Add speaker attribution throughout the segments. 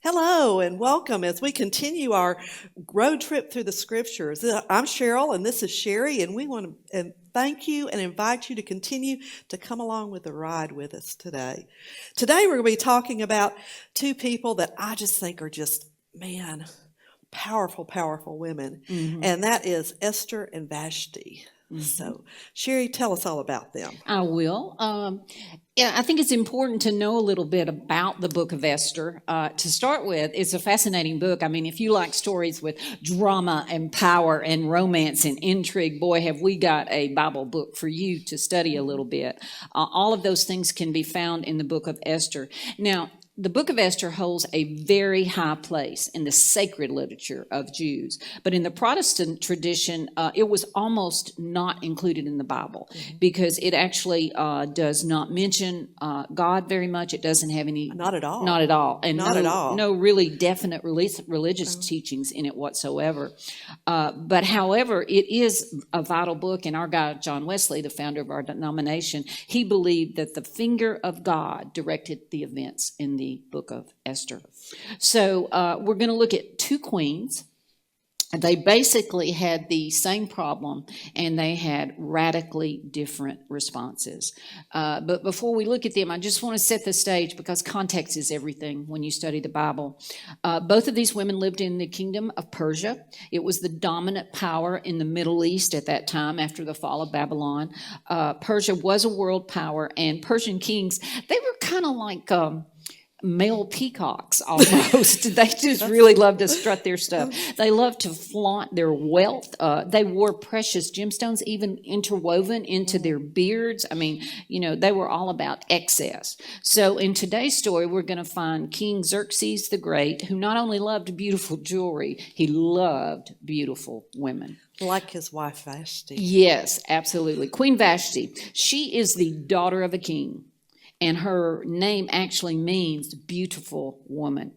Speaker 1: Hello and welcome as we continue our road trip through the scriptures. I'm Sherill and this is Sherry, and we want to thank you and invite you to continue to come along with the ride with us today. Today we're going to be talking about two people that I just think are just, man, powerful, powerful women, and that is Esther and Vashti. So, Sherry, tell us all about them.
Speaker 2: I will. Yeah, I think it's important to know a little bit about the book of Esther. To start with, it's a fascinating book. I mean, if you like stories with drama and power and romance and intrigue, boy, have we got a Bible book for you to study a little bit. All of those things can be found in the book of Esther. Now, the book of Esther holds a very high place in the sacred literature of Jews. But in the Protestant tradition, it was almost not included in the Bible because it actually does not mention God very much. It doesn't have any...
Speaker 1: Not at all.
Speaker 2: Not at all. And
Speaker 1: Not
Speaker 2: no,
Speaker 1: at all.
Speaker 2: no really definite religious teachings in it whatsoever. But however, it is a vital book. And our guy, John Wesley, the founder of our denomination, he believed that the finger of God directed the events in the book of Esther. So we're going to look at two queens. They basically had the same problem, and they had radically different responses. But before we look at them, I just want to set the stage because context is everything when you study the Bible. Both of these women lived in the kingdom of Persia. It was the dominant power in the Middle East at that time after the fall of Babylon. Persia was a world power, and Persian kings, they were kind of like... male peacocks almost. They just really love to strut their stuff. They love to flaunt their wealth. They wore precious gemstones, even interwoven into their beards. I mean, they were all about excess. So in today's story, we're going to find King Xerxes the Great, who not only loved beautiful jewelry, he loved beautiful women.
Speaker 1: Like his wife Vashti.
Speaker 2: Yes, absolutely. Queen Vashti, she is the daughter of a king. And her name actually means beautiful woman.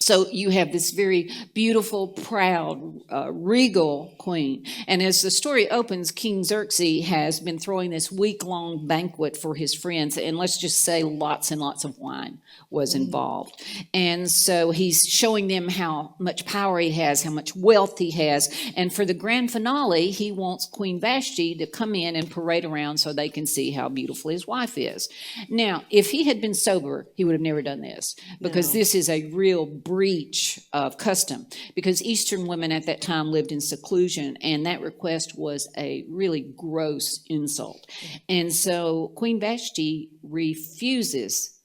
Speaker 2: So you have this very beautiful, proud, regal queen. And as the story opens, King Xerxes has been throwing this week-long banquet for his friends. And let's just say lots and lots of wine was involved. And so he's showing them how much power he has, how much wealth he has. And for the grand finale, he wants Queen Vashti to come in and parade around so they can see how beautiful his wife is. Now, if he had been sober, he would have never done this because this is a real breach of custom, because Eastern women at that time lived in seclusion, and that request was a really gross insult. And so Queen Vashti refuses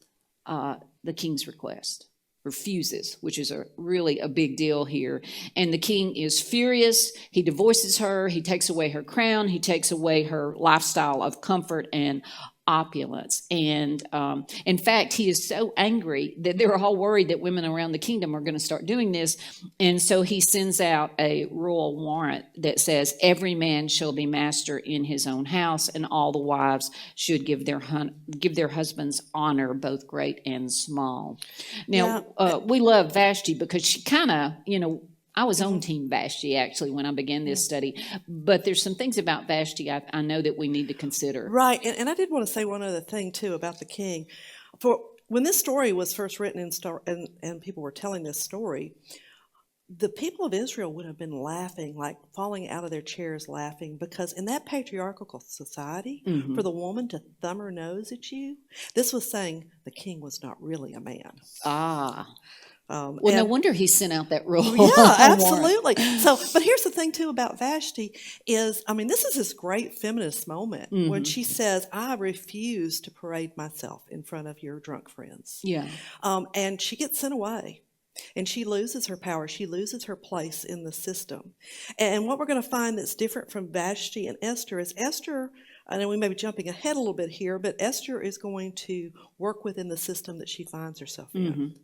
Speaker 2: the king's request. Refuses, which is really a big deal here. And the king is furious. He divorces her. He takes away her crown. He takes away her lifestyle of comfort and opulence. And in fact, he is so angry that they're all worried that women around the kingdom are going to start doing this. And so he sends out a royal warrant that says every man shall be master in his own house, and all the wives should give their husbands honor, both great and small. Now, we love Vashti because she kind of, I was on Team Vashti, actually, when I began this study. But there's some things about Vashti I know that we need to consider.
Speaker 1: Right. And I did want to say one other thing, too, about the king. For when this story was first written and people were telling this story, the people of Israel would have been laughing, like falling out of their chairs laughing, because in that patriarchal society, for the woman to thumb her nose at you, this was saying the king was not really a man.
Speaker 2: Well, no wonder he sent out that rule.
Speaker 1: Yeah, absolutely. So, but here's the thing, too, about Vashti is, this is this great feminist moment when she says, I refuse to parade myself in front of your drunk friends.
Speaker 2: Yeah.
Speaker 1: And she gets sent away. And she loses her power. She loses her place in the system. And what we're going to find that's different from Vashti and Esther is Esther, I know we may be jumping ahead a little bit here, but Esther is going to work within the system that she finds herself in.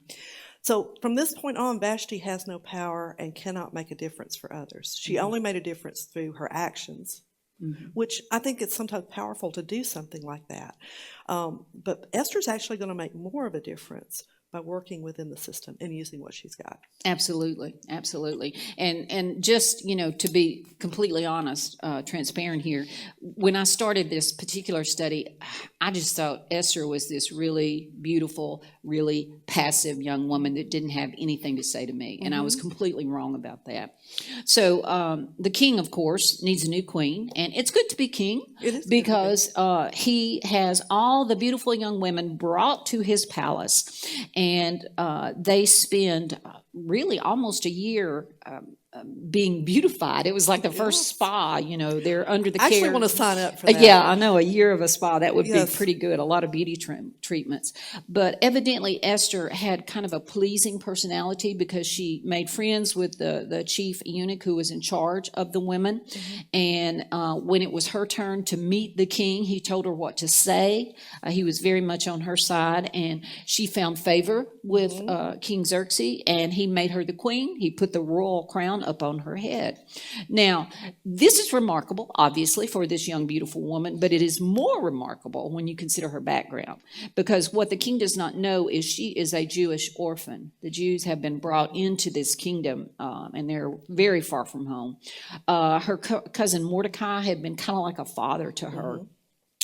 Speaker 1: So from this point on, Vashti has no power and cannot make a difference for others. She only made a difference through her actions, which I think it's sometimes powerful to do something like that. But Esther's actually going to make more of a difference by working within the system and using what she's got.
Speaker 2: Absolutely, absolutely. And just, to be completely honest, transparent here, when I started this particular study, I just thought Esther was this really beautiful, really passive young woman that didn't have anything to say to me. And I was completely wrong about that. So the king, of course, needs a new queen. And it's good to be king because he has all the beautiful young women brought to his palace. And they spend really almost a year being beautified. It was like the first spa, they're under the care.
Speaker 1: I actually want to sign up for that.
Speaker 2: Yeah, I know, a year of a spa. That would be
Speaker 1: Yes.
Speaker 2: pretty good, a lot of beauty treatments. But evidently Esther had kind of a pleasing personality because she made friends with the chief eunuch who was in charge of the women. And when it was her turn to meet the king, he told her what to say. He was very much on her side, and she found favor with King Xerxes, and he made her the queen. He put the royal crown up on her head. Now, this is remarkable, obviously, for this young, beautiful woman, but it is more remarkable when you consider her background, because what the king does not know is she is a Jewish orphan. The Jews have been brought into this kingdom, and they're very far from home. Her cousin Mordecai had been kind of like a father to her.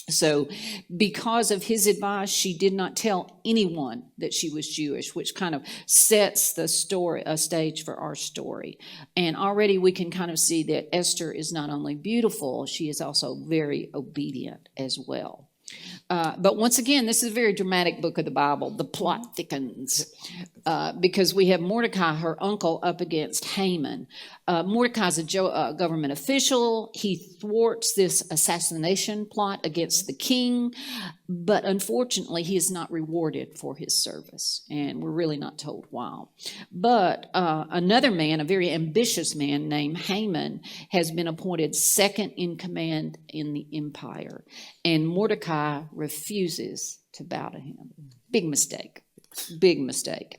Speaker 2: So because of his advice, she did not tell anyone that she was Jewish, which kind of sets the stage for our story. And already we can kind of see that Esther is not only beautiful, she is also very obedient as well. But once again, this is a very dramatic book of the Bible. The plot thickens because we have Mordecai, her uncle, up against Haman. Mordecai's a government official. He thwarts this assassination plot against the king, but unfortunately, he is not rewarded for his service, and we're really not told why. But another man, a very ambitious man named Haman, has been appointed second in command in the empire, and Mordecai refuses to bow to him. Big mistake. Big mistake.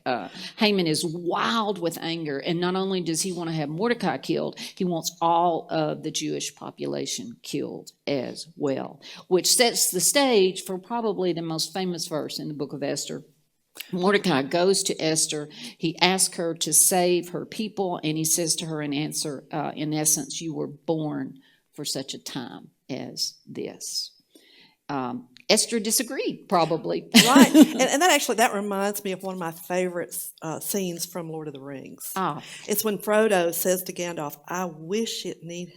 Speaker 2: Haman is wild with anger, and not only does he want to have Mordecai killed, he wants all of the Jewish population killed as well, which sets the stage for probably the most famous verse in the book of Esther. Mordecai goes to Esther. He asks her to save her people, and he says to her in answer, in essence, you were born for such a time as this. Esther disagreed, probably.
Speaker 1: Right. And that reminds me of one of my favorite scenes from Lord of the Rings. It's when Frodo says to Gandalf, I wish it need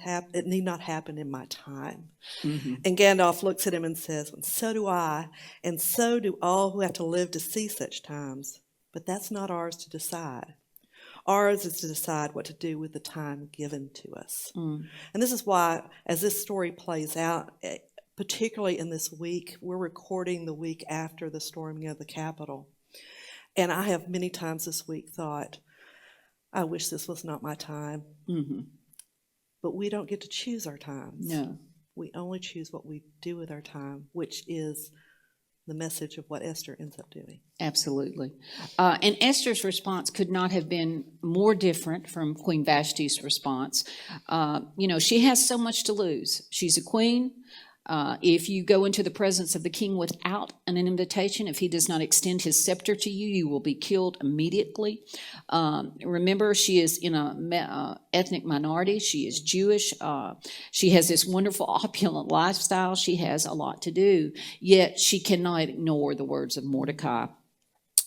Speaker 1: not happen in my time. And Gandalf looks at him and says, so do I, and so do all who have to live to see such times. But that's not ours to decide. Ours is to decide what to do with the time given to us. And this is why, as this story plays out, particularly in this week, we're recording the week after the storming of the Capitol. And I have many times this week thought, I wish this was not my time. But we don't get to choose our times.
Speaker 2: No.
Speaker 1: We only choose what we do with our time, which is the message of what Esther ends up doing.
Speaker 2: Absolutely. And Esther's response could not have been more different from Queen Vashti's response. She has so much to lose. She's a queen. If you go into the presence of the king without an invitation, if he does not extend his scepter to you, you will be killed immediately. Remember, she is in a ethnic minority. She is Jewish. She has this wonderful opulent lifestyle. She has a lot to do, yet she cannot ignore the words of Mordecai.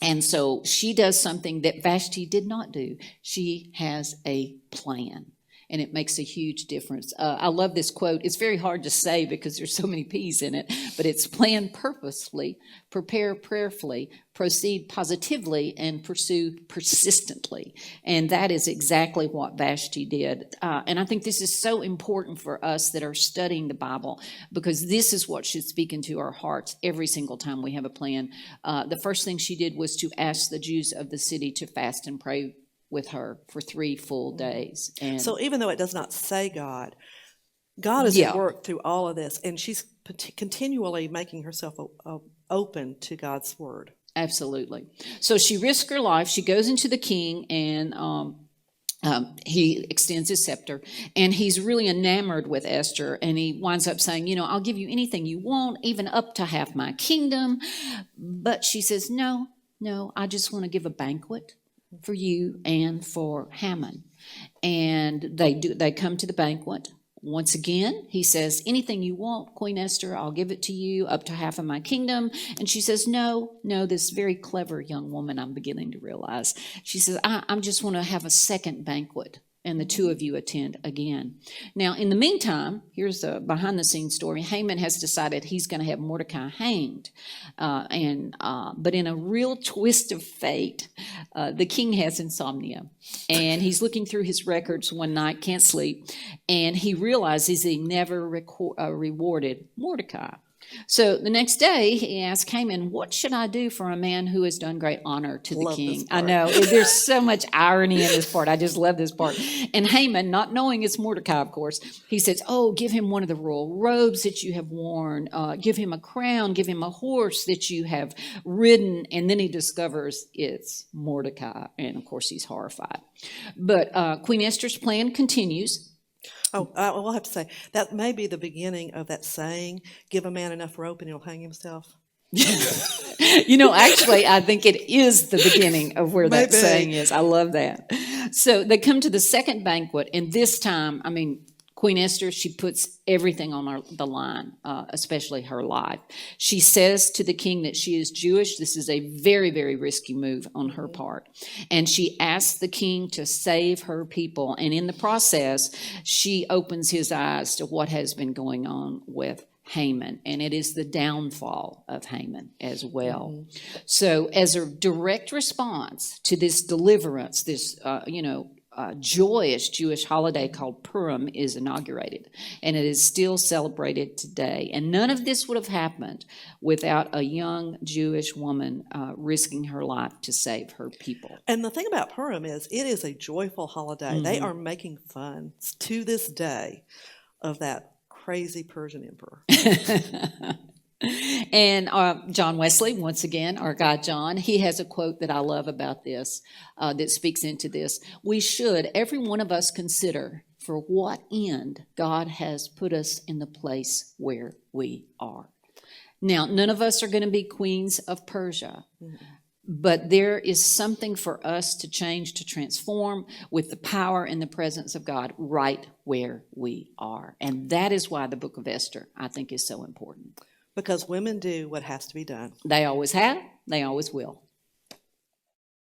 Speaker 2: And so she does something that Vashti did not do. She has a plan. And it makes a huge difference. I love this quote. It's very hard to say because there's so many P's in it, but it's plan purposefully, prepare prayerfully, proceed positively, and pursue persistently. And that is exactly what Vashti did. And I think this is so important for us that are studying the Bible, because this is what should speak into our hearts every single time we have a plan. The first thing she did was to ask the Jews of the city to fast and pray with her for 3 full days. And
Speaker 1: so even though it does not say God is at work through all of this, and she's continually making herself open to God's word.
Speaker 2: Absolutely. So she risks her life. She goes into the king, and he extends his scepter, and he's really enamored with Esther, and he winds up saying, I'll give you anything you want, even up to half my kingdom. But she says, no, no, I just want to give a banquet for you and for Haman. And they come to the banquet. Once again, he says, anything you want, Queen Esther, I'll give it to you, up to half of my kingdom. And she says, no, this very clever young woman, I'm beginning to realize. She says, I just want to have a second banquet. And the two of you attend again. Now, in the meantime, here's a behind-the-scenes story. Haman has decided he's going to have Mordecai hanged. But in a real twist of fate, the king has insomnia. And he's looking through his records one night, can't sleep, and he realizes he never rewarded Mordecai. So the next day, he asked Haman, what should I do for a man who has done great honor to the king? I know. There's so much irony in this part. I just love this part. And Haman, not knowing it's Mordecai, of course, he says, give him one of the royal robes that you have worn. Give him a crown. Give him a horse that you have ridden. And then he discovers it's Mordecai. And, of course, he's horrified. But Queen Esther's plan continues.
Speaker 1: Oh, I will have to say, that may be the beginning of that saying, give a man enough rope and he'll hang himself.
Speaker 2: Actually, I think it is the beginning of where that saying is. I love that. So they come to the second banquet, and this time, Queen Esther, she puts everything on the line, especially her life. She says to the king that she is Jewish. This is a very, very risky move on her part. And she asks the king to save her people. And in the process, she opens his eyes to what has been going on with Haman. And it is the downfall of Haman as well. So as a direct response to this deliverance, this, joyous Jewish holiday called Purim is inaugurated, and it is still celebrated today. And none of this would have happened without a young Jewish woman risking her life to save her people.
Speaker 1: And the thing about Purim is it is a joyful holiday. They are making fun to this day of that crazy Persian emperor.
Speaker 2: And John Wesley, once again, our guy John, he has a quote that I love about this that speaks into this. We should, every one of us, consider for what end God has put us in the place where we are. Now, none of us are going to be queens of Persia, but there is something for us to change, to transform with the power and the presence of God right where we are. And that is why the book of Esther, I think, is so important.
Speaker 1: Because women do what has to be done.
Speaker 2: They always have, they always will.